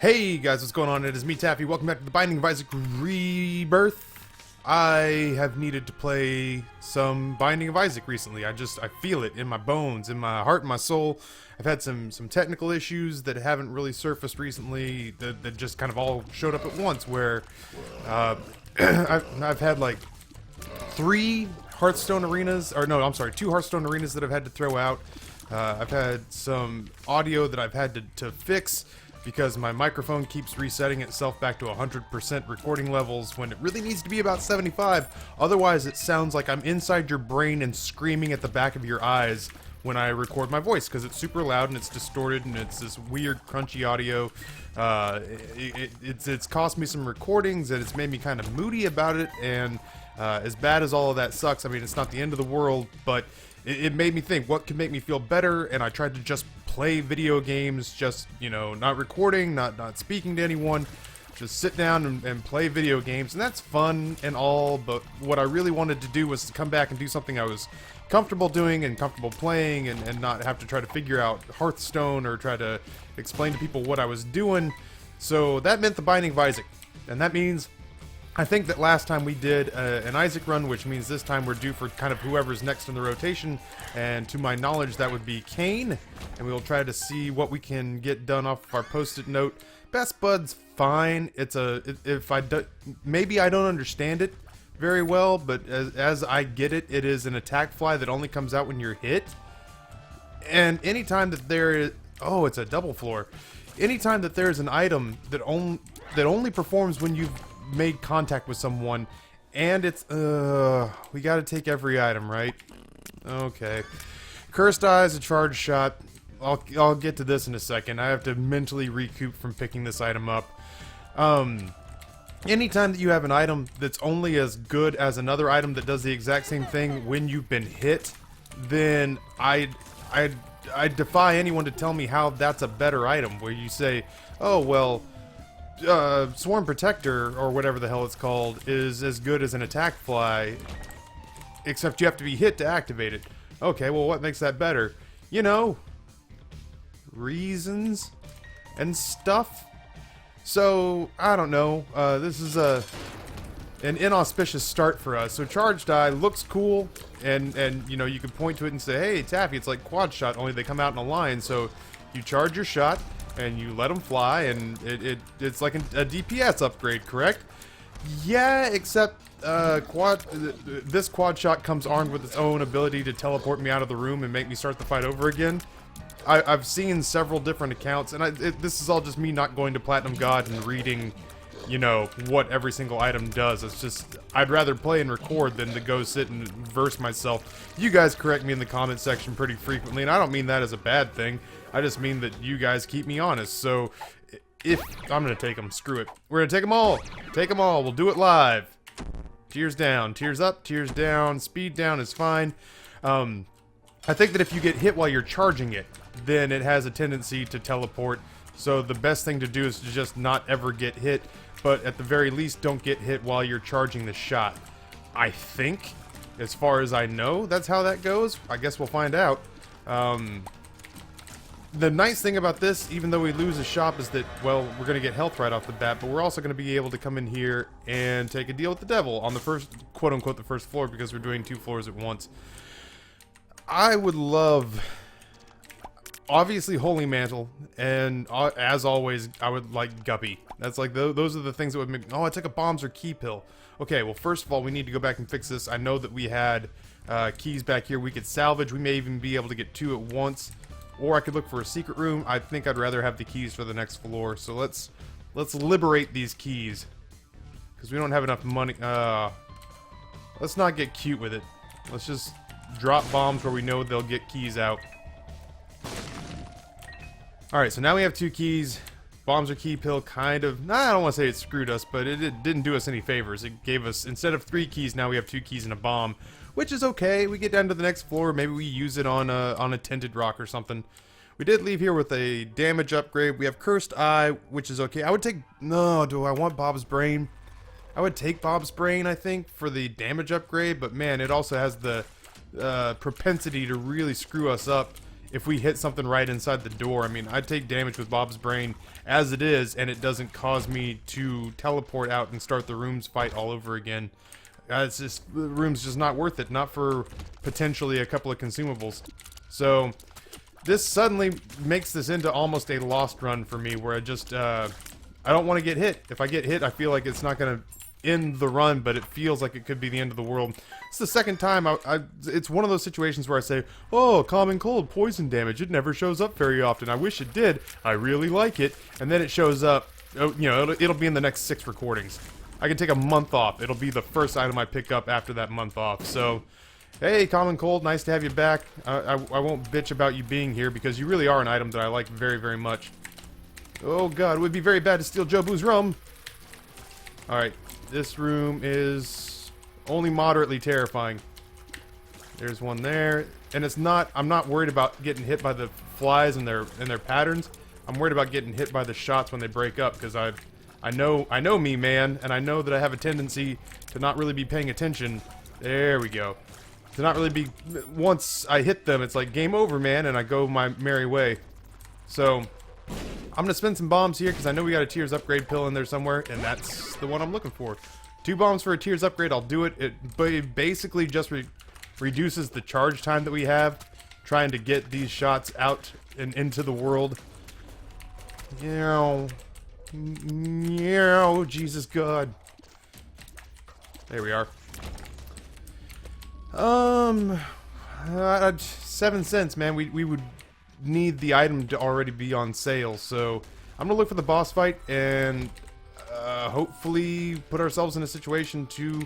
Hey guys, what's going on? It is me, Taffy. Welcome back to the Binding of Isaac Rebirth. I have needed to play some Binding of Isaac recently. I feel it in my bones, in my heart, and my soul. I've had some technical issues that haven't really surfaced recently that just kind of all showed up at once, where I've had like 3 Hearthstone arenas, or no, I'm sorry, 2 Hearthstone arenas that I've had to throw out. I've had some audio that I've had to fix because my microphone keeps resetting itself back to 100% recording levels when it really needs to be about 75. Otherwise, it sounds like I'm inside your brain and screaming at the back of your eyes when I record my voice, because it's super loud and it's distorted and it's this weird crunchy audio. It's cost me some recordings and it's made me kind of moody about it, and as bad as all of that sucks, I mean, it's not the end of the world, but it made me think, what could make me feel better? And I tried to just play video games, just, you know, not recording, not speaking to anyone, just sit down and play video games, and that's fun and all, but what I really wanted to do was to come back and do something I was comfortable doing and comfortable playing, and not have to try to figure out Hearthstone or try to explain to people what I was doing. So that meant the Binding of Isaac, and that means I think that last time we did an Isaac run, which means this time we're due for kind of whoever's next in the rotation, and to my knowledge that would be Kane, and we'll try to see what we can get done off of our post-it note. Best Bud's fine. Maybe I don't understand it very well, but as I get it, it is an attack fly that only comes out when you're hit, and anytime that there is, oh, it's a double floor. Anytime that there's an item that only performs when you've made contact with someone, and it's we gotta take every item, right? Okay. Cursed Eye is a charge shot. I'll get to this in a second. I have to mentally recoup from picking this item up. Anytime that you have an item that's only as good as another item that does the exact same thing when you've been hit, then I defy anyone to tell me how that's a better item, where you say, oh well, Swarm Protector, or whatever the hell it's called, is as good as an attack fly, except you have to be hit to activate it. Okay, well, what makes that better? You know, reasons and stuff. So, I don't know. This is an inauspicious start for us. So Charged Eye looks cool, and you know, you can point to it and say, hey, Taffy, it's like quad shot, only they come out in a line. So you charge your shot, and you let them fly, and it's like a DPS upgrade, correct? Yeah, except this quad shot comes armed with its own ability to teleport me out of the room and make me start the fight over again. I've seen several different accounts, and this is all just me not going to Platinum God and reading, you know, what every single item does. It's just, I'd rather play and record than to go sit and verse myself. You guys correct me in the comment section pretty frequently, and I don't mean that as a bad thing. I just mean that you guys keep me honest. So if I'm gonna take them, screw it. We're gonna take them all. Take them all. We'll do it live. Tears down, tears up, tears down. Speed down is fine. I think that if you get hit while you're charging it, then it has a tendency to teleport. So the best thing to do is to just not ever get hit, but at the very least, don't get hit while you're charging the shot. I think, as far as I know, that's how that goes. I guess we'll find out. The nice thing about this, even though we lose a shop, is that, well, we're going to get health right off the bat, but we're also going to be able to come in here and take a deal with the devil on the first, quote-unquote, the first floor, because we're doing 2 floors at once. I would love, obviously, Holy Mantle, and as always, I would like Guppy. That's like, those are the things that would make, oh, I took a bombs or key pill. Okay, well, first of all, we need to go back and fix this. I know that we had keys back here we could salvage. We may even be able to get 2 at once. Or I could look for a secret room. I think I'd rather have the keys for the next floor. So let's liberate these keys, because we don't have enough money. Let's not get cute with it. Let's just drop bombs where we know they'll get keys out. Alright, so now we have 2 keys. Bombs or key pill kind of... Nah, I don't want to say it screwed us, but it didn't do us any favors. It gave us, instead of 3 keys, now we have 2 keys and a bomb, which is okay. We get down to the next floor, maybe we use it on a tinted rock or something. We did leave here with a damage upgrade. We have Cursed Eye, which is okay. I would take... No, do I want Bob's Brain? I would take Bob's Brain, I think, for the damage upgrade, but man, it also has the propensity to really screw us up if we hit something right inside the door. I mean, I take damage with Bob's brain as it is, and it doesn't cause me to teleport out and start the rooms fight all over again. It's just, the room's just not worth it, not for potentially a couple of consumables. So, this suddenly makes this into almost a lost run for me, where I just, I don't want to get hit. If I get hit, I feel like it's not going to end the run, but it feels like it could be the end of the world. It's the second time it's one of those situations where I say, oh, common cold, poison damage, it never shows up very often. I wish it did. I really like it. And then it shows up, you know, it'll be in the next 6 recordings. I can take a month off. It'll be the first item I pick up after that month off. So, hey, common cold, nice to have you back. I won't bitch about you being here because you really are an item that I like very, very much. Oh god, it would be very bad to steal Jobu's rum. Alright, this room is only moderately terrifying. There's one there. And it's not, I'm not worried about getting hit by the flies and their patterns. I'm worried about getting hit by the shots when they break up, because I know me, man, and I know that I have a tendency to not really be paying attention. There we go. To not really be, once I hit them, it's like game over, man, and I go my merry way. So, I'm gonna spend some bombs here because I know we got a Tears upgrade pill in there somewhere, and that's the one I'm looking for. 2 bombs for a Tears upgrade, I'll do it. It basically just reduces the charge time that we have trying to get these shots out and into the world. Yeah, Jesus God. There we are. 7 cents, man. We would need the item to already be on sale, so I'm gonna look for the boss fight and hopefully put ourselves in a situation to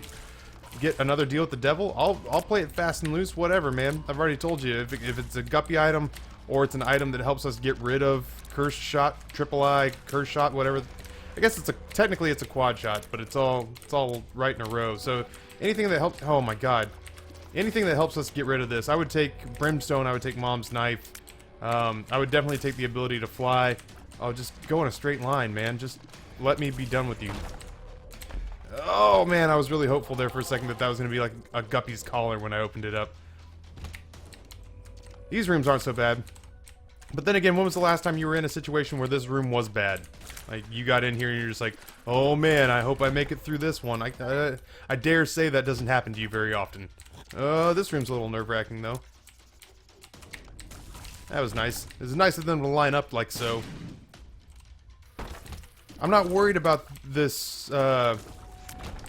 get another deal with the devil. I'll play it fast and loose, whatever, man. I've already told you, if it's a guppy item or it's an item that helps us get rid of cursed shot, triple eye, cursed shot, whatever. I guess technically it's a quad shot, but it's all right in a row. So anything that helps, oh my god, anything that helps us get rid of this. I would take brimstone. I would take mom's knife. I would definitely take the ability to fly. I'll just go in a straight line, man. Just let me be done with you. Oh, man, I was really hopeful there for a second that was going to be like a guppy's collar when I opened it up. These rooms aren't so bad. But then again, when was the last time you were in a situation where this room was bad? Like, you got in here and you're just like, oh, man, I hope I make it through this one. I dare say that doesn't happen to you very often. This room's a little nerve-wracking, though. That was nice. It was nice of them to line up like so. I'm not worried about this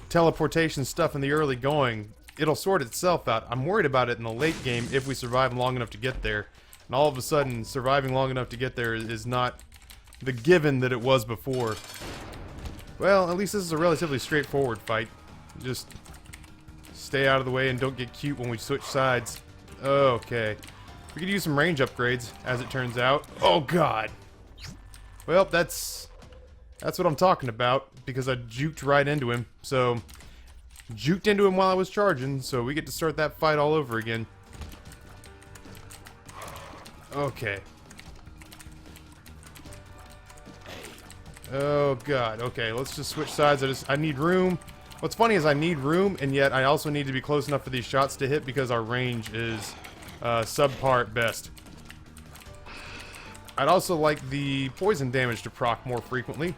teleportation stuff in the early going. It'll sort itself out. I'm worried about it in the late game if we survive long enough to get there. And all of a sudden, surviving long enough to get there is not the given that it was before. Well, at least this is a relatively straightforward fight. Just stay out of the way and don't get cute when we switch sides. Okay. We could use some range upgrades, as it turns out. Oh, God. Well, that's what I'm talking about, because I juked right into him. So, juked into him while I was charging, so we get to start that fight all over again. Okay. Oh, God. Okay, let's just switch sides. I need room. What's funny is I need room, and yet I also need to be close enough for these shots to hit because our range is subpar at best. I'd also like the poison damage to proc more frequently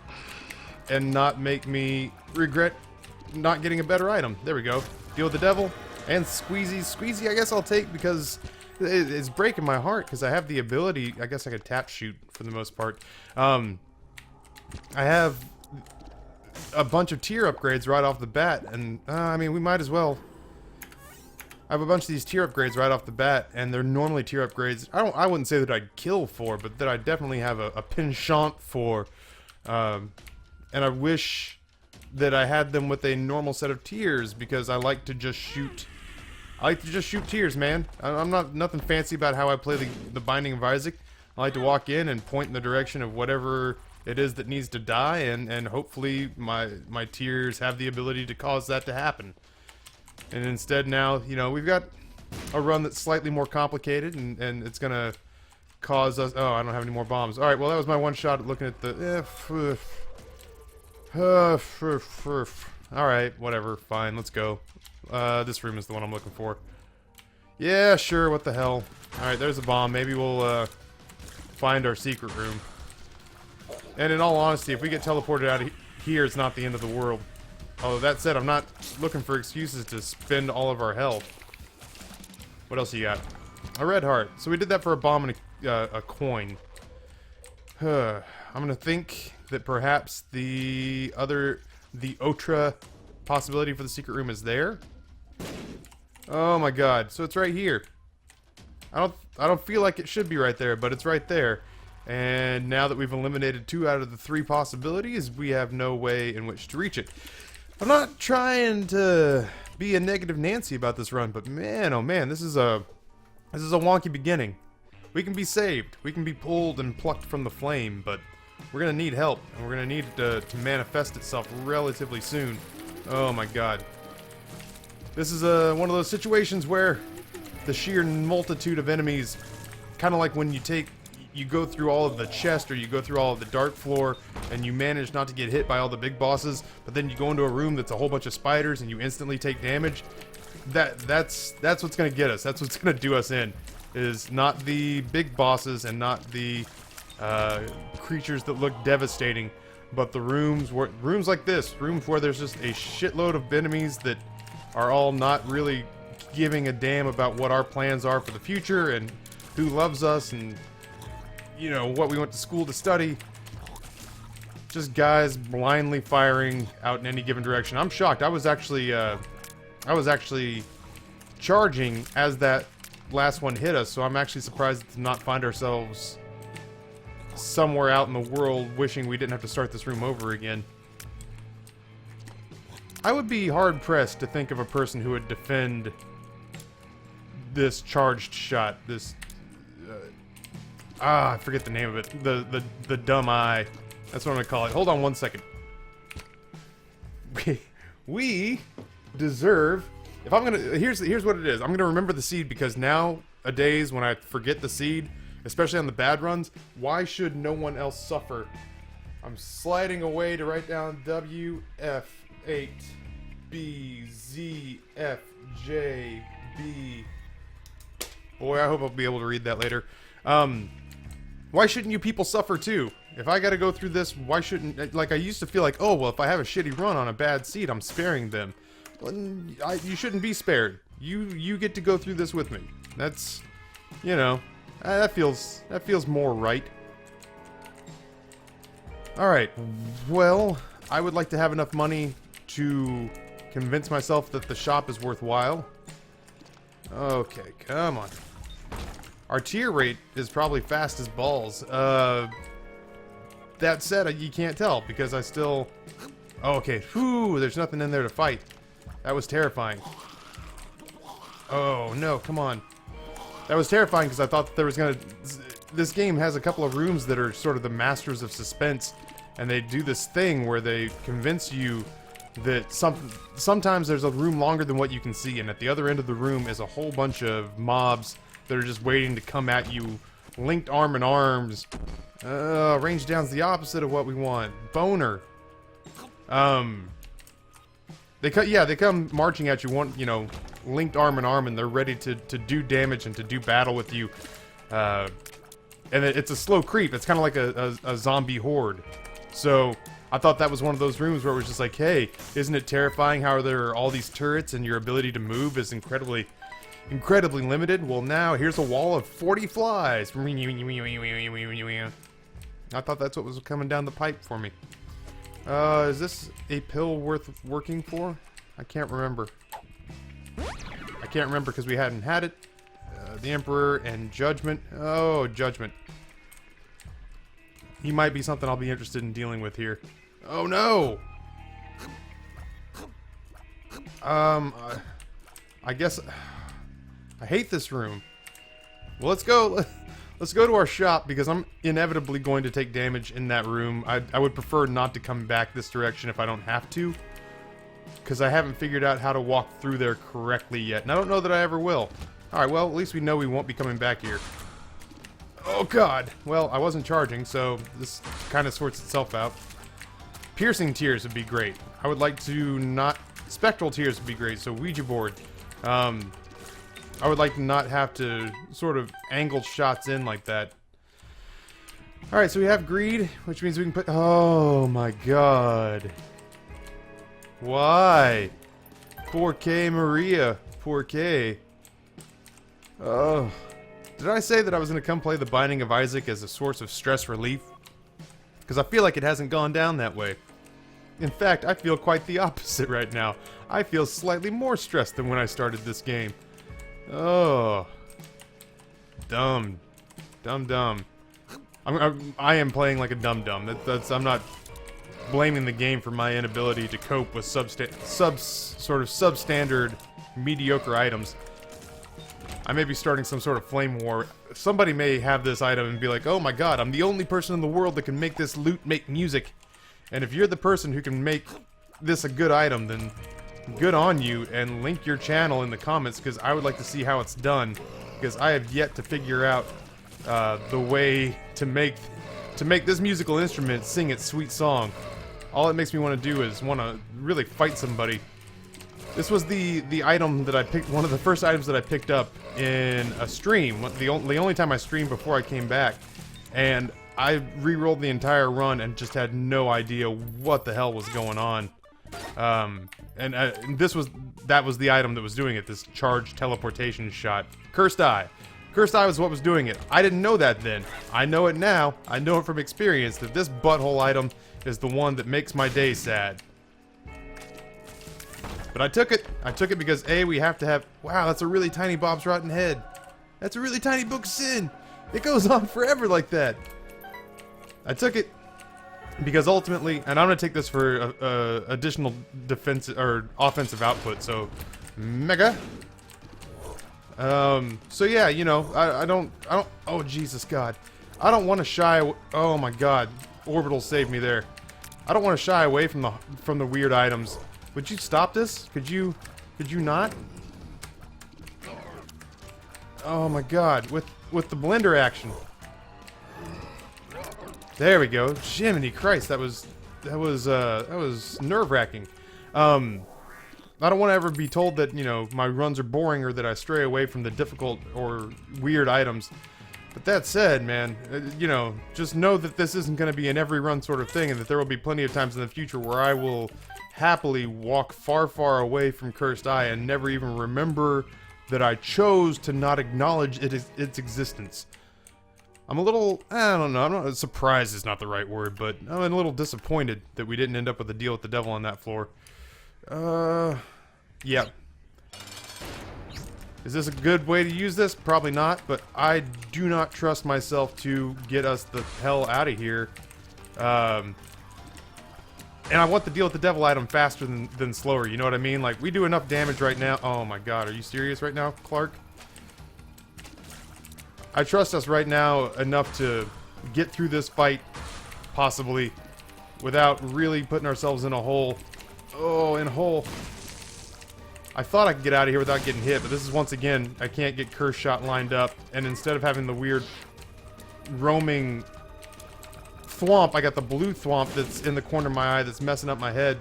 and not make me regret not getting a better item. There we go. Deal with the devil and squeezy. Squeezy I guess I'll take because it's breaking my heart because I have the ability. I guess I could tap shoot for the most part. I have a bunch of tier upgrades right off the bat, and I mean, we might as well. I have a bunch of these tier upgrades right off the bat, and they're normally tier upgrades. I wouldn't say that I'd kill for, but that I definitely have a penchant for. And I wish that I had them with a normal set of tiers because I like to just shoot. I like to just shoot tiers, man. I'm not nothing fancy about how I play the Binding of Isaac. I like to walk in and point in the direction of whatever it is that needs to die, and hopefully my tiers have the ability to cause that to happen. And instead now, you know, we've got a run that's slightly more complicated, and it's gonna cause us. Oh, I don't have any more bombs. All right, well that was my one shot at looking at the. All right, whatever, fine, let's go. This room is the one I'm looking for. Yeah, sure, what the hell. Alright, there's a bomb. Maybe we'll, find our secret room. And in all honesty, if we get teleported out of here, it's not the end of the world. Although, that said, I'm not looking for excuses to spend all of our health. What else you got? A red heart. So we did that for a bomb and a coin. I'm gonna think that perhaps the Otra possibility for the secret room is there. Oh my god, so it's right here. I don't feel like it should be right there, but it's right there. And now that we've eliminated 2 out of the 3 possibilities, we have no way in which to reach it. I'm not trying to be a negative Nancy about this run, but man, oh man, this is a wonky beginning. We can be saved. We can be pulled and plucked from the flame, but we're gonna need help, and we're gonna need it to manifest itself relatively soon. Oh my god. This is one of those situations where the sheer multitude of enemies, kind of like when you go through all of the chest or you go through all of the dark floor and you manage not to get hit by all the big bosses, but then you go into a room that's a whole bunch of spiders and you instantly take damage. That's what's gonna get us. That's what's gonna do us in. Is not the big bosses and not the creatures that look devastating, but the rooms like this, rooms where there's just a shitload of enemies that are all not really giving a damn about what our plans are for the future and who loves us and, you know, what we went to school to study. Just guys blindly firing out in any given direction. I'm shocked. I was actually charging as that last one hit us, so I'm actually surprised to not find ourselves somewhere out in the world wishing we didn't have to start this room over again. I would be hard-pressed to think of a person who would defend this charged shot, this I forget the name of it. The dumb eye. That's what I'm gonna call it. Hold on one second. We deserve. If I'm gonna, here's what it is. I'm gonna remember the seed because nowadays when I forget the seed, especially on the bad runs, why should no one else suffer? I'm sliding away to write down W F 8 B Z F J B. Boy, I hope I'll be able to read that later. Why shouldn't you people suffer too? If I gotta go through this, why shouldn't... Like, I used to feel like, oh, well, if I have a shitty run on a bad seed, I'm sparing them. Well, you shouldn't be spared. You get to go through this with me. That's... You know... that feels more right. Alright. Well, I would like to have enough money to convince myself that the shop is worthwhile. Okay, come on. Our tier rate is probably fast as balls. That said, you can't tell because I still... Oh, okay. Whew, there's nothing in there to fight. That was terrifying. Oh, no, come on. That was terrifying because I thought that there was gonna... This game has a couple of rooms that are sort of the masters of suspense, and they do this thing where they convince you that sometimes there's a room longer than what you can see, and at the other end of the room is a whole bunch of mobs that are just waiting to come at you, linked arm in arms. Range down's the opposite of what we want. Boner. They come marching at you, linked arm in arm, and they're ready to do damage and to do battle with you. And it's a slow creep. It's kind of like a zombie horde. So I thought that was one of those rooms where it was just like, hey, isn't it terrifying how there are all these turrets and your ability to move is incredibly limited? Well, now here's a wall of 40 flies. I thought that's what was coming down the pipe for me. Is this a pill worth working for? I can't remember. I can't remember because we hadn't had it. The Emperor and Judgment. Oh, Judgment. He might be something I'll be interested in dealing with here. Oh no! I guess... I hate this room. Well, let's go to our shop because I'm inevitably going to take damage in that room. I would prefer not to come back this direction if I don't have to, because I haven't figured out how to walk through there correctly yet, and I don't know that I ever will. Alright, well, at least we know we won't be coming back here. Oh god! Well, I wasn't charging, so this kind of sorts itself out. Piercing tears would be great. I would like to not... Spectral tears would be great, so Ouija board. I would like to not have to sort of angle shots in like that. Alright, so we have greed, which means we can put... Oh my god. Why? Poor K Maria. Poor K. Oh. Did I say that I was going to come play The Binding of Isaac as a source of stress relief? Because I feel like it hasn't gone down that way. In fact, I feel quite the opposite right now. I feel slightly more stressed than when I started this game. Oh. Dumb. Dumb. I am playing like a dum-dum. I'm not blaming the game for my inability to cope with sort of substandard, mediocre items. I may be starting some sort of flame war. Somebody may have this item and be like, oh my god, I'm the only person in the world that can make this loot make music. And if you're the person who can make this a good item, then good on you, and link your channel in the comments, because I would like to see how it's done, because I have yet to figure out the way to make this musical instrument sing its sweet song. All it makes me want to do is want to really fight somebody. This was the item that I picked, one of the first items that I picked up in a stream, the only time I streamed before I came back, and I re-rolled the entire run and just had no idea what the hell was going on. That was the item that was doing it, this charged teleportation shot. Cursed Eye. Cursed Eye was what was doing it. I didn't know that then. I know it now. I know it from experience that this butthole item is the one that makes my day sad. But I took it. I took it because A, we have to have... Wow, that's a really tiny Bob's Rotten Head. That's a really tiny Book of Sin. It goes on forever like that. I took it because ultimately... And I'm going to take this for additional defensive or offensive output, so... Mega. So yeah, you know, I don't... Oh, Jesus God. I don't want to shy... Oh my God. Orbital saved me there. I don't want to shy away from the weird items. Would you stop this? Could you not? Oh my god, with the blender action. There we go. Jiminy Christ, that was nerve-wracking. I don't want to ever be told that, you know, my runs are boring or that I stray away from the difficult or weird items. But that said, man, you know, just know that this isn't going to be an every run sort of thing, and that there will be plenty of times in the future where I will happily walk far, far away from Cursed Eye and never even remember that I chose to not acknowledge its existence. I'm a little, I don't know, I'm not, surprised is not the right word, but I'm a little disappointed that we didn't end up with a deal with the devil on that floor. Yeah. Is this a good way to use this? Probably not, but I do not trust myself to get us the hell out of here. And I want to deal with the devil item faster than slower, you know what I mean? Like, we do enough damage right now. Oh my god, are you serious right now, Clark? I trust us right now enough to get through this fight, possibly, without really putting ourselves in a hole. Oh, in a hole. I thought I could get out of here without getting hit, but this is once again, I can't get Curse Shot lined up, and instead of having the weird roaming thwomp, I got the blue thwomp that's in the corner of my eye that's messing up my head.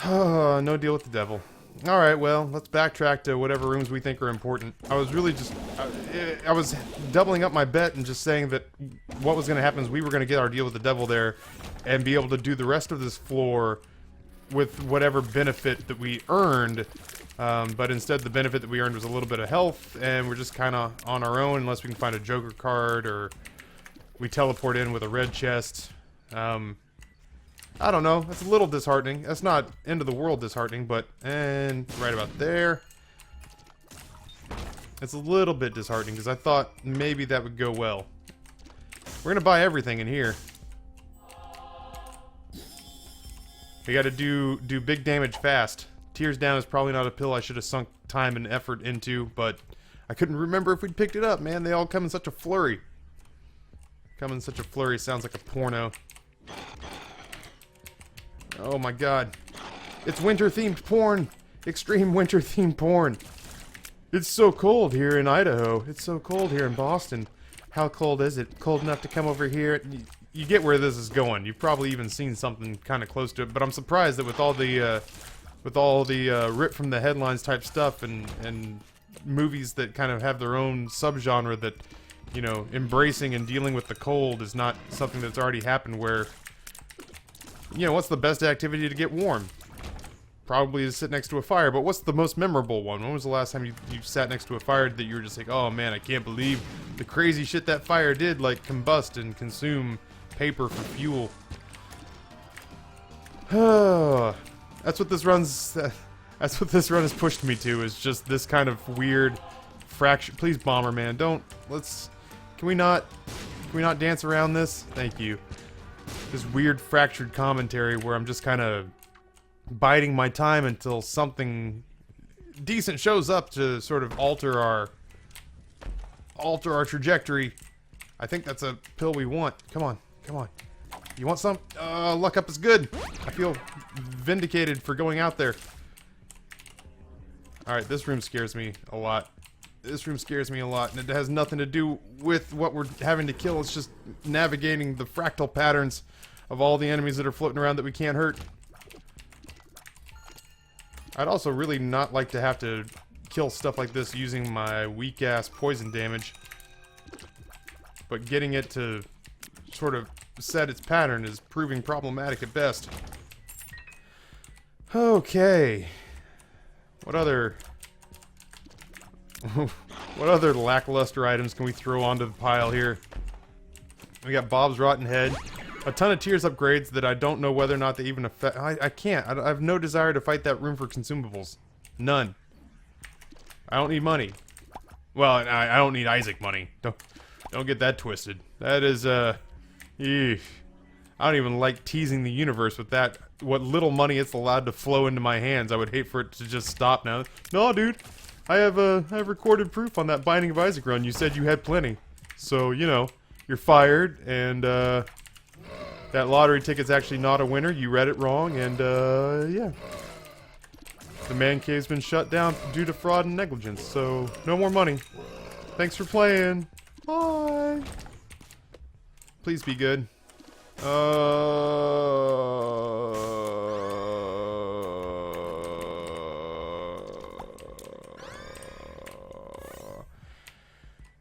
No deal with the devil. Alright, well, let's backtrack to whatever rooms we think are important. I was really just... I was doubling up my bet and just saying that what was going to happen is we were going to get our deal with the devil there and be able to do the rest of this floor with whatever benefit that we earned. But instead the benefit that we earned was a little bit of health, and we're just kind of on our own unless we can find a Joker card or we teleport in with a red chest. I don't know. That's a little disheartening. That's not end of the world disheartening, but... And right about there. It's a little bit disheartening because I thought maybe that would go well. We're going to buy everything in here. We got to do big damage fast. Tears Down is probably not a pill I should have sunk time and effort into, but I couldn't remember if we'd picked it up, man. They all come in such a flurry. Come in such a flurry sounds like a porno. Oh my god. It's winter-themed porn! Extreme winter-themed porn! It's so cold here in Idaho. It's so cold here in Boston. How cold is it? Cold enough to come over here? You get where this is going. You've probably even seen something kind of close to it, but I'm surprised that with all the rip from the headlines type stuff and movies that kind of have their own subgenre that, you know, embracing and dealing with the cold is not something that's already happened where, you know, what's the best activity to get warm? Probably to sit next to a fire, but what's the most memorable one? When was the last time you sat next to a fire that you were just like, oh man, I can't believe the crazy shit that fire did, like combust and consume paper for fuel. That's what this run's... That's what this run has pushed me to, is just this kind of weird fracture. Please, Bomberman, don't... Let's... Can we not dance around this? Thank you. This weird fractured commentary where I'm just kind of biding my time until something decent shows up to sort of alter our trajectory. I think that's a pill we want. Come on, come on. You want some? Luck up is good. I feel vindicated for going out there. Alright, this room scares me a lot. This room scares me a lot, and it has nothing to do with what we're having to kill. It's just navigating the fractal patterns of all the enemies that are floating around that we can't hurt. I'd also really not like to have to kill stuff like this using my weak-ass poison damage. But getting it to sort of set its pattern is proving problematic at best. Okay. What other lackluster items can we throw onto the pile here? We got Bob's Rotten Head. A ton of Tears upgrades that I don't know whether or not they even affect. I can't. I have no desire to fight that room for consumables. None. I don't need money. Well, I don't need Isaac money. Don't get that twisted. That is, eesh. I don't even like teasing the universe with that. What little money it's allowed to flow into my hands. I would hate for it to just stop now. No, dude. I have recorded proof on that Binding of Isaac run. You said you had plenty. So, you know, you're fired, and, that lottery ticket's actually not a winner. You read it wrong, and, yeah. The man cave's been shut down due to fraud and negligence, so no more money. Thanks for playing. Bye. Please be good.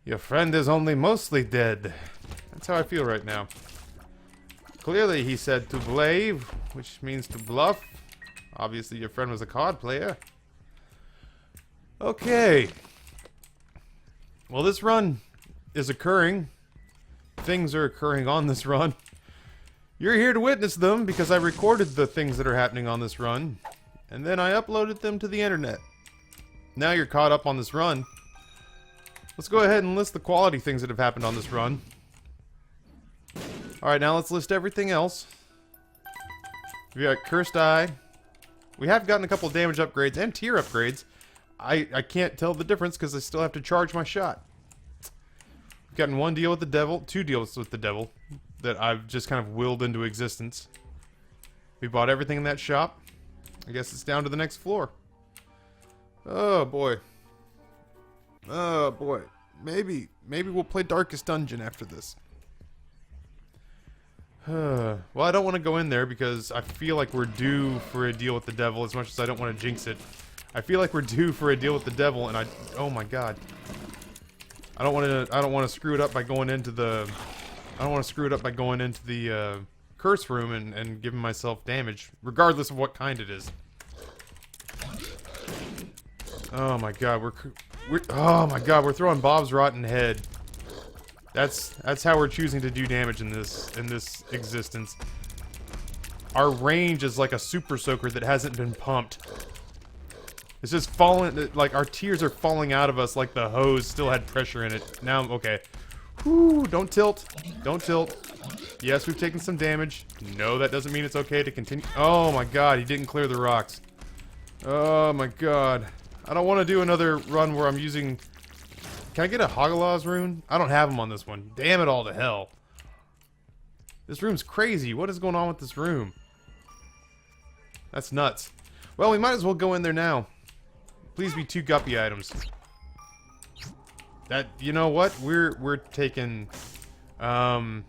Your friend is only mostly dead. That's how I feel right now. Clearly, he said to blave, which means to bluff. Obviously, your friend was a card player. Okay. Well, this run is occurring. Things are occurring on this run. You're here to witness them because I recorded the things that are happening on this run. And then I uploaded them to the internet. Now you're caught up on this run. Let's go ahead and list the quality things that have happened on this run. Alright, now let's list everything else. We got Cursed Eye. We have gotten a couple of damage upgrades and tier upgrades. I can't tell the difference because I still have to charge my shot. We've gotten one deal with the devil, 2 deals with the devil that I've just kind of willed into existence. We bought everything in that shop. I guess it's down to the next floor. Oh boy. Oh boy. Maybe we'll play Darkest Dungeon after this. Well, I don't want to go in there because I feel like we're due for a deal with the devil as much as I don't want to jinx it. I feel like we're due for a deal with the devil and oh my god. I don't want to screw it up by going into the curse room and giving myself damage regardless of what kind it is. Oh my god, we're throwing Bob's Rotten Head. That's how we're choosing to do damage in this existence. Our range is like a super soaker that hasn't been pumped. It's just falling, like our tears are falling out of us like the hose still had pressure in it. Now, okay. Whoo, don't tilt. Don't tilt. Yes, we've taken some damage. No, that doesn't mean it's okay to continue. Oh my god, he didn't clear the rocks. Oh my god. I don't want to do another run where I'm using... Can I get a Hagalaz rune? I don't have them on this one. Damn it all to hell. This room's crazy. What is going on with this room? That's nuts. Well, we might as well go in there now. Please be 2 guppy items. That, you know what? We're taking... we're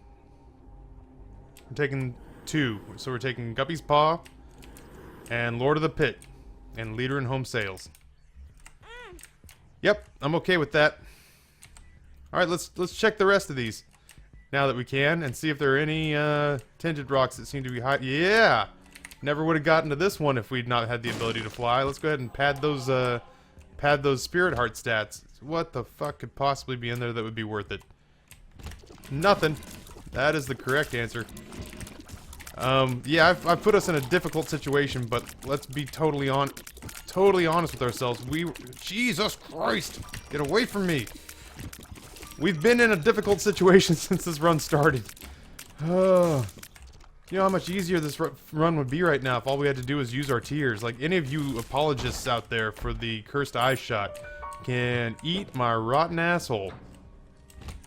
taking 2. So we're taking Guppy's Paw and Lord of the Pit and Leader in Home Sales. Yep, I'm okay with that. Alright, let's check the rest of these. Now that we can, and see if there are any tinted rocks that seem to be high. Yeah! Never would have gotten to this one if we'd not had the ability to fly. Let's go ahead and pad those spirit heart stats. What the fuck could possibly be in there that would be worth it? Nothing. That is the correct answer. Yeah, I've put us in a difficult situation, but let's be totally honest with ourselves. Jesus Christ! Get away from me! We've been in a difficult situation since this run started. You know how much easier this run would be right now if all we had to do was use our tears. Like, any of you apologists out there for the cursed eye shot can eat my rotten asshole.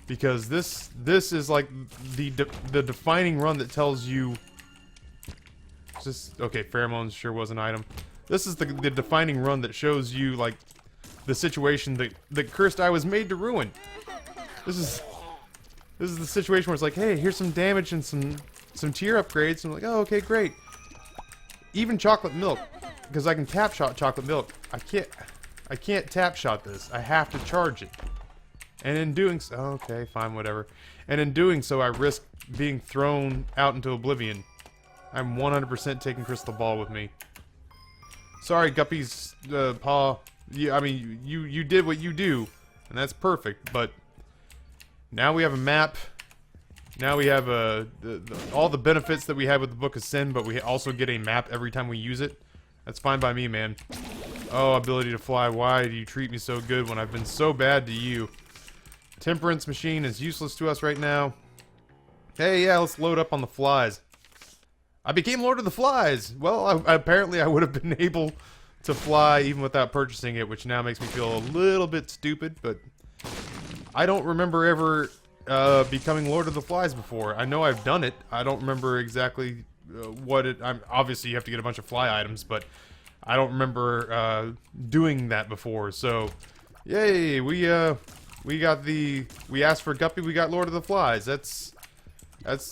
Because this is like the defining run that tells you... Okay, pheromones sure was an item. This is the defining run that shows you, like, the situation that Cursed Eye was made to ruin. This is the situation where it's like, hey, here's some damage and some tier upgrades. And I'm like, oh, okay, great. Even chocolate milk, because I can tap shot chocolate milk. I can't tap shot this. I have to charge it. And in doing so, okay, fine, whatever. And in doing so, I risk being thrown out into oblivion. I'm 100% taking Crystal Ball with me. Sorry, Guppy's paw. Yeah, I mean, you did what you do, and that's perfect. But now we have a map. Now we have all the benefits that we had with the Book of Sin, but we also get a map every time we use it. That's fine by me, man. Oh, ability to fly. Why do you treat me so good when I've been so bad to you? Temperance machine is useless to us right now. Hey, yeah, let's load up on the flies. I became Lord of the Flies. Well, apparently I would have been able to fly even without purchasing it, which now makes me feel a little bit stupid, but I don't remember ever becoming Lord of the Flies before. I know I've done it. I don't remember exactly what it... obviously, you have to get a bunch of fly items, but I don't remember doing that before. So, yay! We asked for Guppy, we got Lord of the Flies. That's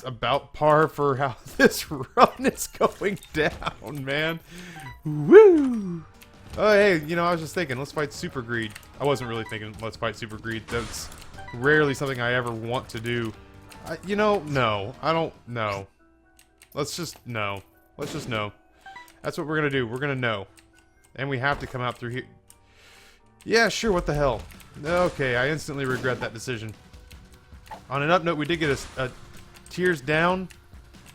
about par for how this run is going down, man. Woo! Oh, hey, you know, I was just thinking, let's fight Super Greed. I wasn't really thinking, let's fight Super Greed. That's rarely something I ever want to do. You know, no. I don't know. Let's just know. Let's just know. That's what we're gonna do. We're gonna know. And we have to come out through here. Yeah, sure, what the hell. Okay, I instantly regret that decision. On an up note, we did get a tears down,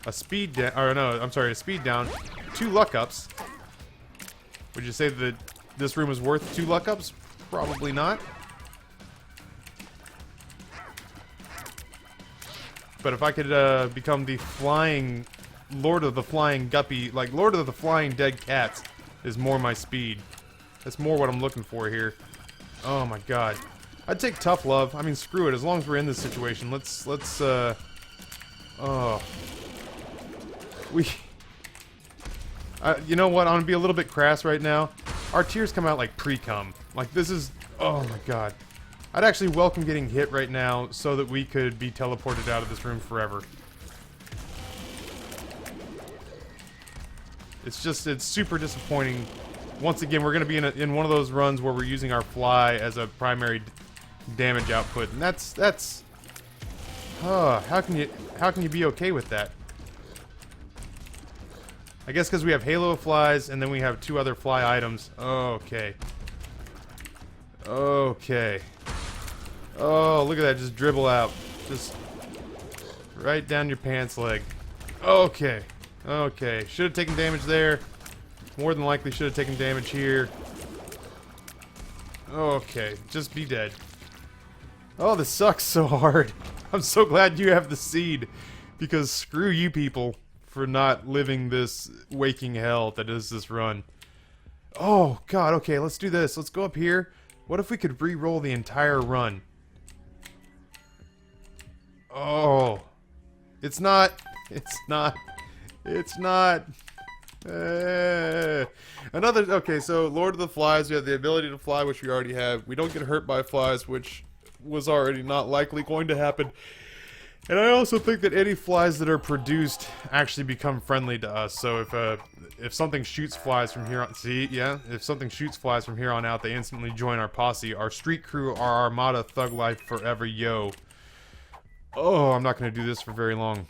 a speed down, or no, I'm sorry, a speed down, 2 luck ups. Would you say that this room is worth 2 luck ups? Probably not. But if I could become the flying Lord of the Flying Guppy, like Lord of the Flying Dead Cats is more my speed. That's more what I'm looking for here. Oh my god. I'd take tough love. I mean, screw it. As long as we're in this situation, let's oh. You know what? I'm gonna be a little bit crass right now. Our tears come out like pre-cum. Like, this is... Oh my god. I'd actually welcome getting hit right now so that we could be teleported out of this room forever. It's just, it's super disappointing. Once again, we're gonna be in one of those runs where we're using our fly as a primary damage output, and that's... how can you be okay with that? I guess because we have Halo of Flies, and then we have 2 other fly items. Okay. Okay. Oh, look at that, just dribble out. Just right down your pants leg. Okay. Okay. Should have taken damage there. More than likely should have taken damage here. Okay. Just be dead. Oh, this sucks so hard. I'm so glad you have the seed. Because screw you people for not living this waking hell that is this run. Oh, God. Okay, let's do this. Let's go up here. What if we could re-roll the entire run? Oh. It's not. It's not. It's not. Another. Okay, so Lord of the Flies, we have the ability to fly, which we already have. We don't get hurt by flies, which was already not likely going to happen. And I also think that any flies that are produced actually become friendly to us. So if something shoots flies from here on, if something shoots flies from here on out, they instantly join our posse. Our street crew, our armada, thug life forever, yo. Oh, I'm not gonna do this for very long.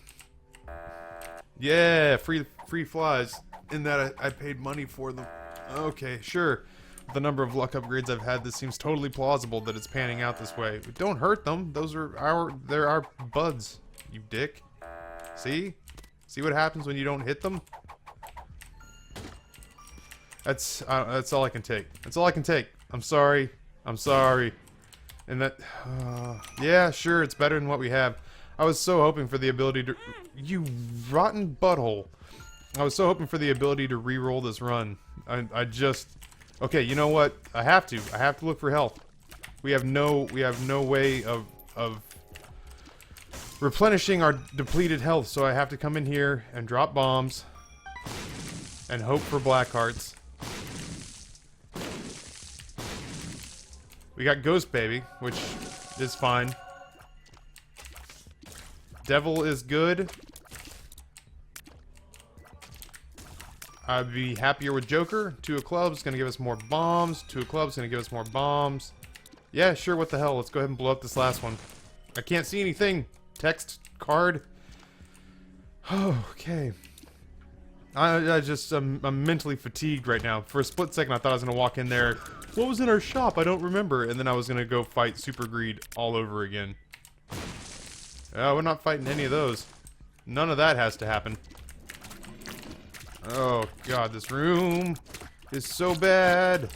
Yeah, free flies. In that I paid money for them. Okay, sure. With the number of luck upgrades I've had, this seems totally plausible that it's panning out this way. But don't hurt them. They're our buds, you dick. See? See what happens when you don't hit them? That's all I can take. That's all I can take. I'm sorry. I'm sorry. And that, yeah, sure, it's better than what we have. I was so hoping for the ability to... You rotten butthole. I was so hoping for the ability to re-roll this run. I just... Okay, you know what? I have to. I have to look for health. We have no way of replenishing our depleted health, so I have to come in here and drop bombs and hope for black hearts. We got Ghost Baby, which is fine. Devil is good. I'd be happier with Joker. 2 of clubs, gonna give us more bombs. 2 of clubs, gonna give us more bombs. Yeah, sure, what the hell. Let's go ahead and blow up this last one. I can't see anything. Text, card. Okay. I'm mentally fatigued right now. For a split second, I thought I was gonna walk in there. What was in our shop? I don't remember. And then I was gonna go fight Super Greed all over again. We're not fighting any of those. None of that has to happen. Oh god, this room is so bad.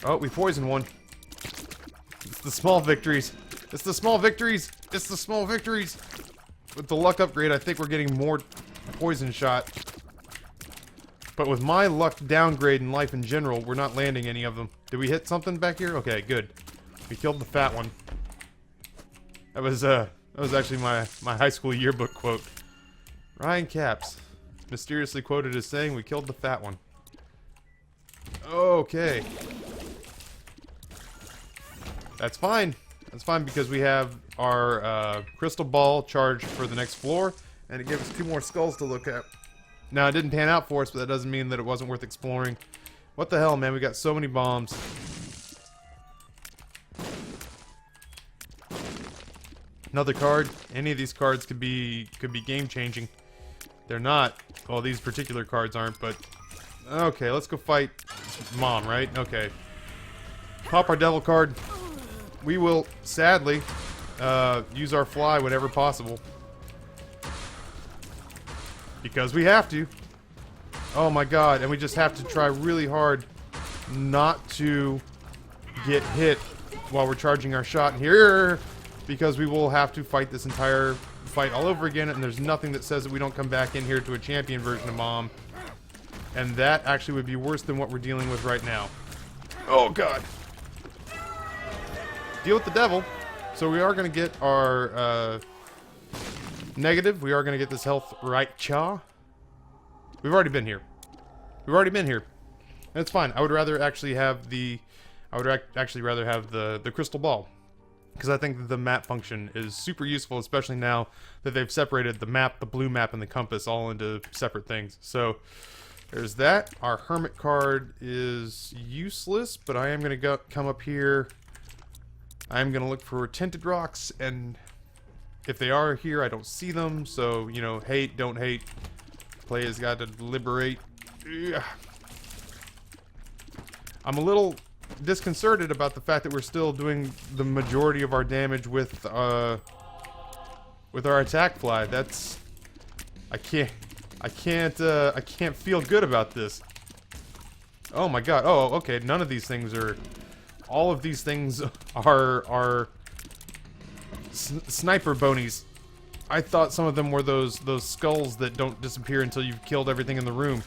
Oh, we poisoned one. It's the small victories. It's the small victories. It's the small victories. With the luck upgrade, I think we're getting more poison shot. But with my luck downgrade in life in general, we're not landing any of them. Did we hit something back here? Okay, good. We killed the fat one. That was actually my high school yearbook quote. Ryan Capps, mysteriously quoted as saying, "We killed the fat one." Okay. That's fine. That's fine because we have our crystal ball charged for the next floor, and it gave us 2 more skulls to look at. Now, it didn't pan out for us, but that doesn't mean that it wasn't worth exploring. What the hell, man? We got so many bombs. Another card. Any of these cards could be game-changing. They're not. Well, these particular cards aren't, but... Okay, let's go fight Mom, right? Okay. Pop our devil card. We will, sadly, use our fly whenever possible. Because we have to. Oh my god, and we just have to try really hard not to get hit while we're charging our shot here. Because we will have to fight this entire fight all over again, and there's nothing that says that we don't come back in here to a champion version of Mom. And that actually would be worse than what we're dealing with right now. Oh god. Deal with the devil. So we are going to get our negative. We are going to get this health right, cha. We've already been here. We've already been here. That's fine. I would rather actually have the... I would actually rather have the crystal ball. Because I think that the map function is super useful, especially now that they've separated the map, the blue map, and the compass all into separate things. So, there's that. Our hermit card is useless, but I am going to come up here. I am going to look for tinted rocks, and if they are here, I don't see them. So, you know, hate, don't hate. Play has got to deliberate. Ugh. I'm a little disconcerted about the fact that we're still doing the majority of our damage with our attack fly. That's... I can't feel good about this. Oh my god. Oh, okay. None of these things are... All of these things are sniper bonies. I thought some of them were those skulls that don't disappear until you've killed everything in the room.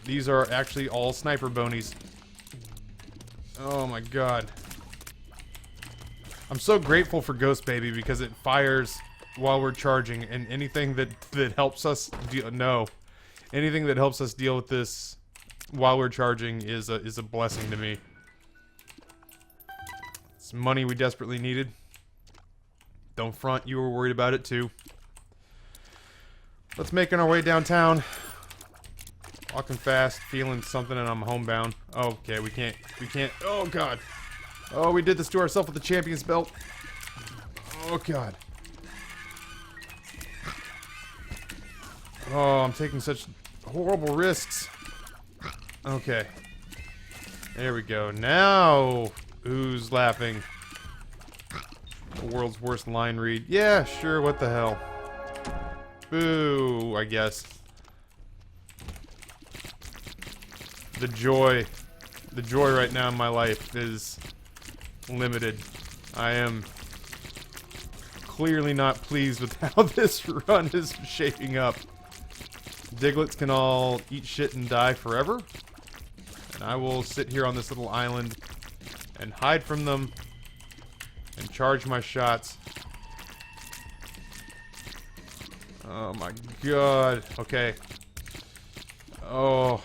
These are actually all sniper bonies. Oh my god. I'm so grateful for Ghost Baby because it fires while we're charging, and anything that helps us anything that helps us deal with this while we're charging is a blessing to me. It's money we desperately needed. Don't front, you were worried about it too. Let's make our way downtown. Walking fast, feeling something, and I'm homebound. Oh, okay, we can't, oh god. Oh, we did this to ourselves with the champion's belt. Oh god. Oh, I'm taking such horrible risks. Okay. There we go. Now, who's laughing? The world's worst line read. Yeah, sure, what the hell. Boo, I guess. The joy right now in my life is limited. I am clearly not pleased with how this run is shaping up. Diglets can all eat shit and die forever. And I will sit here on this little island and hide from them and charge my shots. Oh my god. Okay. Oh.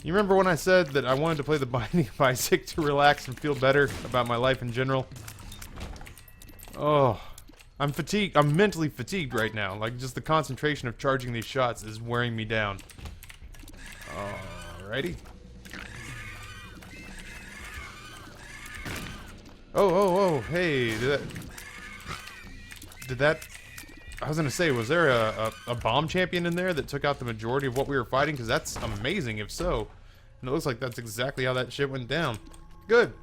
You remember when I said that I wanted to play the Binding of Isaac to relax and feel better about my life in general? Oh. I'm fatigued. I'm mentally fatigued right now. Like, just the concentration of charging these shots is wearing me down. Alrighty. Oh, hey, did that... I was gonna say, was there a bomb champion in there that took out the majority of what we were fighting? Because that's amazing if so. And it looks like that's exactly how that shit went down. Good.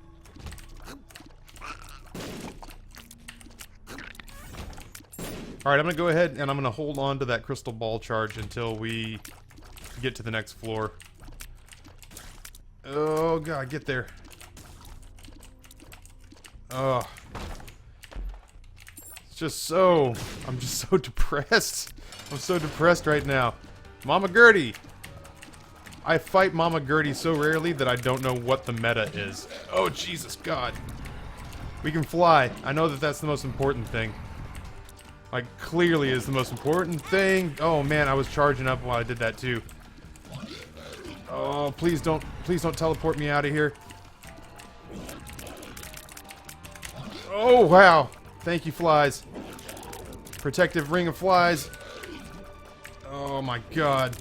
Alright, I'm gonna go ahead and I'm gonna hold on to that crystal ball charge until we get to the next floor. Oh god, get there. Oh. It's just so... I'm just so depressed. I'm so depressed right now. Mama Gertie! I fight Mama Gertie so rarely that I don't know what the meta is. Oh, Jesus God. We can fly. I know that that's the most important thing. Like, clearly is the most important thing. Oh man, I was charging up while I did that too. Oh, please don't teleport me out of here. Oh, wow. Thank you, flies. Protective ring of flies. Oh my god.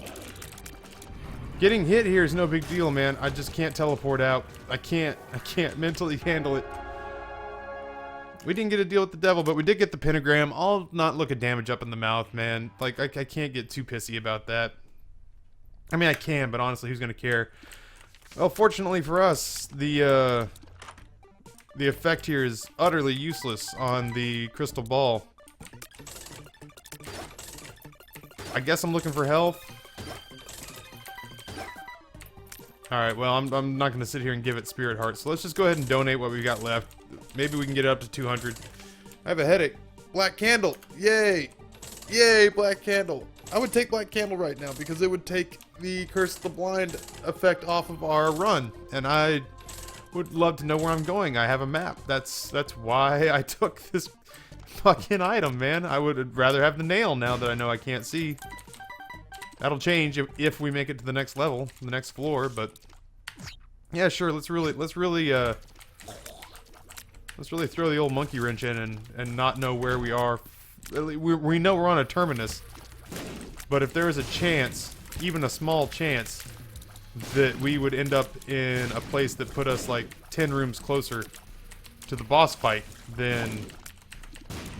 Getting hit here is no big deal, man. I just can't teleport out. I can't mentally handle it. We didn't get a deal with the devil, but we did get the pentagram. I'll not look at damage up in the mouth, man. Like, I can't get too pissy about that. I mean, I can, but honestly, who's gonna care? Well, fortunately for us, the effect here is utterly useless on the crystal ball. I guess I'm looking for health. Alright, well, I'm not gonna sit here and give it Spirit Heart, so let's just go ahead and donate what we got left. Maybe we can get it up to 200. I have a headache. Black Candle! Yay! Yay, Black Candle! I would take Black Candle right now because it would take the Curse of the Blind effect off of our run. And I would love to know where I'm going. I have a map. That's why I took this fucking item, man. I would rather have the nail now that I know I can't see. That'll change if we make it to the next level, the next floor, but yeah, sure. Let's really throw the old monkey wrench in and not know where we are. We know we're on a terminus, but if there is a chance, even a small chance, that we would end up in a place that put us like 10 rooms closer to the boss fight, then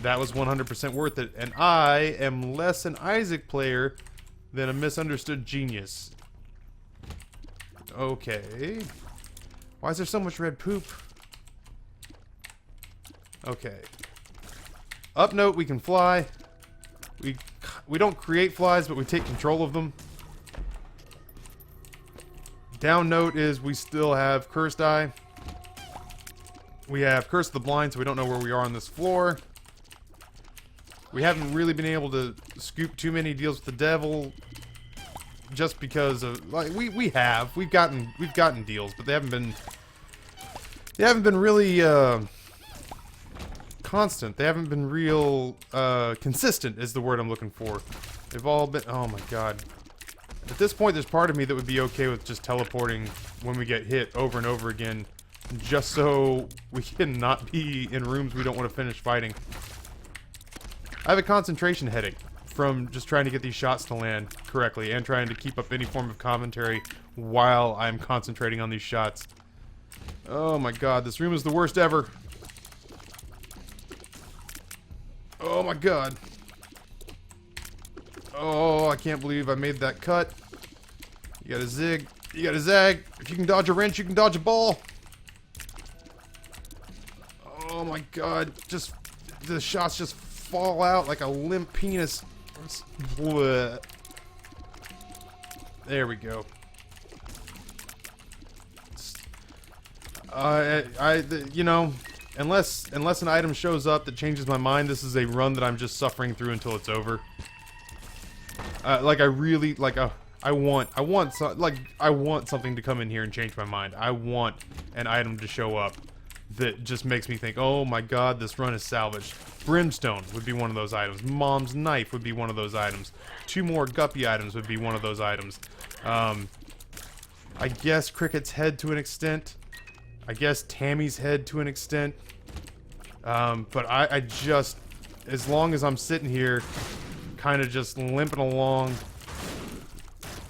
that was 100% worth it. And I am less an Isaac player than a misunderstood genius. Okay. Why is there so much red poop? Okay. Up note, we can fly. We don't create flies, but we take control of them. Down note is we still have Cursed Eye. We have Curse of the Blind, so we don't know where we are on this floor. We haven't really been able to scoop too many deals with the devil, just because of like we've gotten deals, but they haven't been really constant. They haven't been real consistent is the word I'm looking for. They've all been, oh my god. At this point, there's part of me that would be okay with just teleporting when we get hit over and over again just so we can not be in rooms we don't want to finish fighting. I have a concentration headache from just trying to get these shots to land correctly and trying to keep up any form of commentary while I'm concentrating on these shots. Oh my god, this room is the worst ever. Oh my god. Oh, I can't believe I made that cut. You gotta zig. You gotta zag. If you can dodge a wrench, you can dodge a ball. Oh my god. Just, the shots just fall out like a limp penis. Bleh. There we go. You know, unless an item shows up that changes my mind, this is a run that I'm just suffering through until it's over. Like I really like I want something to come in here and change my mind. I want an item to show up that just makes me think, oh my god, this run is salvaged. Brimstone would be one of those items. Mom's knife would be one of those items. 2 more guppy items would be one of those items. I guess Cricket's head to an extent. I guess Tammy's head to an extent. But I just, as long as I'm sitting here, kind of just limping along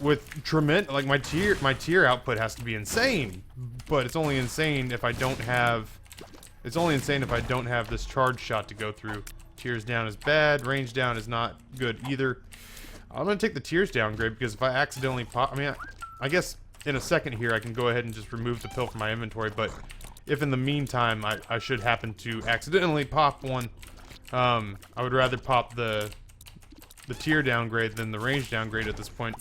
with tremendous, like my tier output has to be insane, but it's only insane if I don't have, this charge shot to go through. Tears down is bad, range down is not good either. I'm gonna take the tears downgrade because if I accidentally pop, I mean, I guess in a second here I can go ahead and just remove the pill from my inventory, but if in the meantime I should happen to accidentally pop one, I would rather pop the tier downgrade than the range downgrade at this point.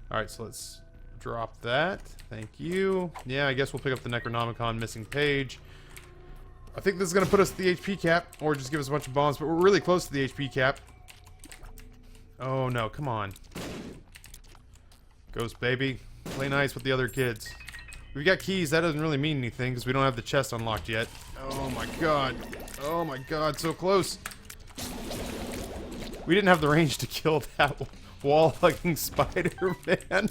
Alright, so let's drop that. Thank you. Yeah, I guess we'll pick up the Necronomicon missing page. I think this is going to put us at the HP cap, or just give us a bunch of bombs, but we're really close to the HP cap. Oh no, come on. Ghost baby. Play nice with the other kids. We've got keys, that doesn't really mean anything, because we don't have the chest unlocked yet. Oh my god. Oh my god, so close. We didn't have the range to kill that wall-hugging Spider-Man.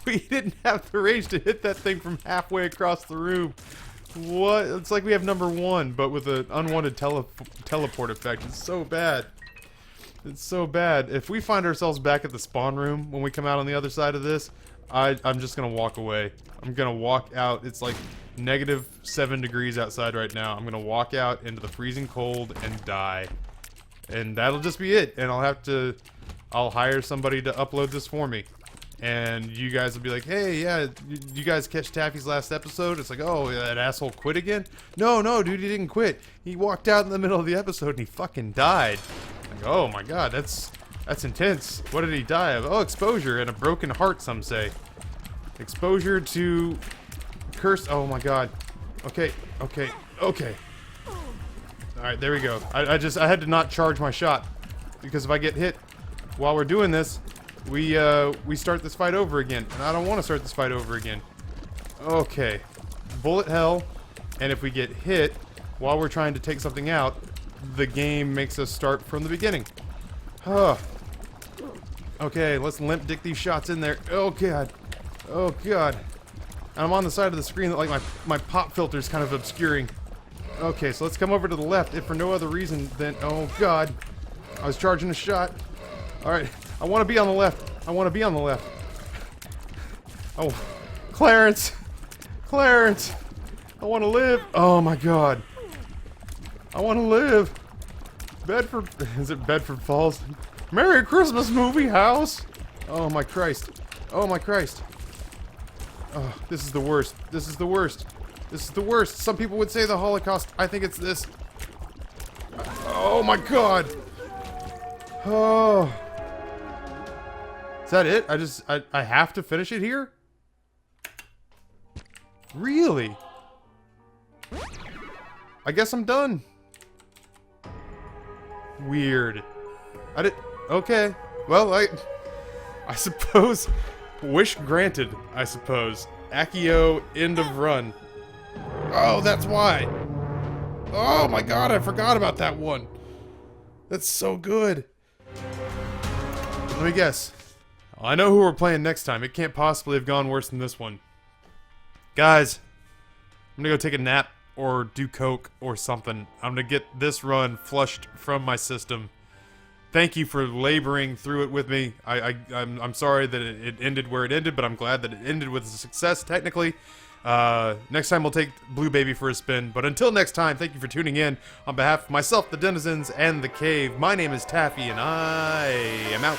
We didn't have the range to hit that thing from halfway across the room. What? It's like we have number 1, but with an unwanted teleport effect. It's so bad. It's so bad. If we find ourselves back at the spawn room when we come out on the other side of this, I'm just gonna walk away. I'm gonna walk out. It's like -7 degrees outside right now. I'm gonna walk out into the freezing cold and die. And that'll just be it. And I'll hire somebody to upload this for me. And you guys will be like, hey, yeah, you guys catch Taffy's last episode? It's like, oh, that asshole quit again? No, dude, he didn't quit. He walked out in the middle of the episode and he fucking died. Like, oh my god, that's intense. What did he die of? Oh, exposure and a broken heart, some say. Exposure to curse. Oh my god. Okay. Alright, there we go. I had to not charge my shot. Because if I get hit while we're doing this, we start this fight over again. And I don't want to start this fight over again. Okay. Bullet hell. And if we get hit while we're trying to take something out, the game makes us start from the beginning. Huh. Okay, let's limp dick these shots in there. Oh god. Oh god. And I'm on the side of the screen that like my pop filter's kind of obscuring. Okay, so let's come over to the left, if for no other reason than... Oh, God. I was charging a shot. Alright, I want to be on the left. I want to be on the left. Oh, Clarence! Clarence! I want to live! Oh, my God. I want to live! Bedford... Is it Bedford Falls? Merry Christmas, movie house! Oh, my Christ. Oh, my Christ. Oh, this is the worst. This is the worst. This is the worst. Some people would say the Holocaust. I think it's this. Oh my god. Oh. Is that it? I have to finish it here? Really? I guess I'm done. Weird. Okay. Well, I suppose. Wish granted, I suppose. Accio, end of run. Oh, that's why. Oh my god, I forgot about that one. That's so good. Let me guess. I know who we're playing next time. It can't possibly have gone worse than this one. Guys, I'm gonna go take a nap or do coke or something. I'm gonna get this run flushed from my system. Thank you for laboring through it with me. I'm sorry that it ended where it ended, but I'm glad that it ended with a success, technically. Next time we'll take Blue Baby for a spin. But until next time, thank you for tuning in. On behalf of myself, the denizens, and the cave, my name is Taffy, and I am out.